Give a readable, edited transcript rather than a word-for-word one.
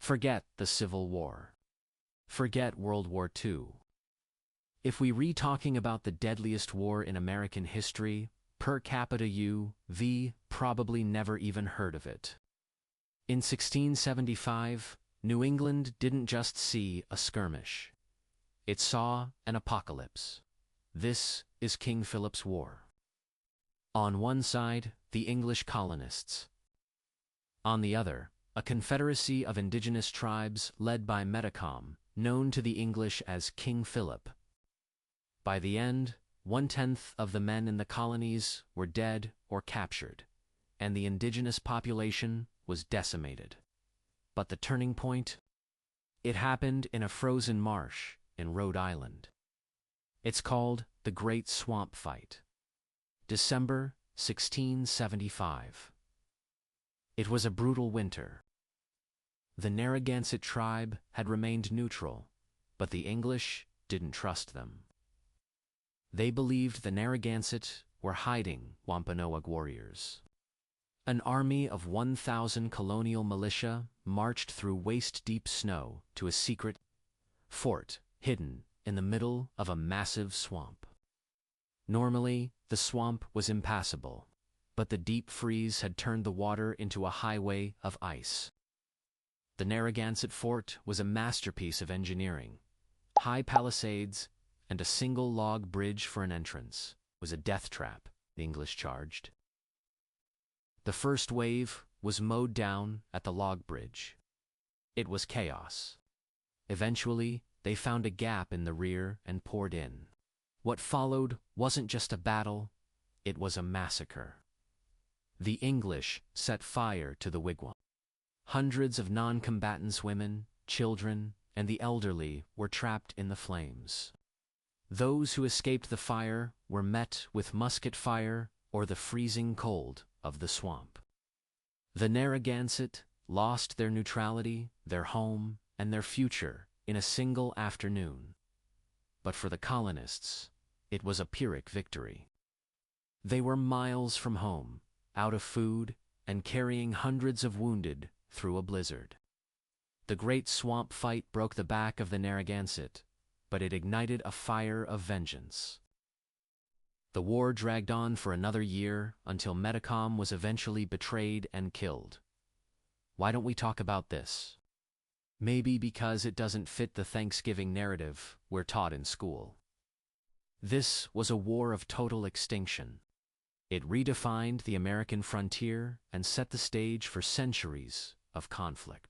Forget the Civil War. Forget World War II. If we re-talking about the deadliest war in American history, per capita U.V. probably never even heard of it. In 1675, New England didn't just see a skirmish. It saw an apocalypse. This is King Philip's War. On one side, the English colonists. On the other, a confederacy of indigenous tribes led by Metacom, known to the English as King Philip. By the end, 1/10 of the men in the colonies were dead or captured, and the indigenous population was decimated. But the turning point? It happened in a frozen marsh in Rhode Island. It's called the Great Swamp Fight. December 1675. It was a brutal winter. The Narragansett tribe had remained neutral, but the English didn't trust them. They believed the Narragansett were hiding Wampanoag warriors. An army of 1,000 colonial militia marched through waist-deep snow to a secret fort hidden in the middle of a massive swamp. Normally, the swamp was impassable, but the deep freeze had turned the water into a highway of ice. The Narragansett fort was a masterpiece of engineering. High palisades and a single log bridge for an entrance was a death trap, the English charged. The first wave was mowed down at the log bridge. It was chaos. Eventually, they found a gap in the rear and poured in. What followed wasn't just a battle, it was a massacre. The English set fire to the wigwam. Hundreds of non-combatants, women, children, and the elderly were trapped in the flames. Those who escaped the fire were met with musket fire or the freezing cold of the swamp. The Narragansett lost their neutrality, their home, and their future in a single afternoon. But for the colonists, it was a Pyrrhic victory. They were miles from home, out of food, and carrying hundreds of wounded through a blizzard. The Great Swamp Fight broke the back of the Narragansett, but it ignited a fire of vengeance. The war dragged on for another year until Metacom was eventually betrayed and killed. Why don't we talk about this? Maybe because it doesn't fit the Thanksgiving narrative we're taught in school. This was a war of total extinction. It redefined the American frontier and set the stage for centuries of conflict.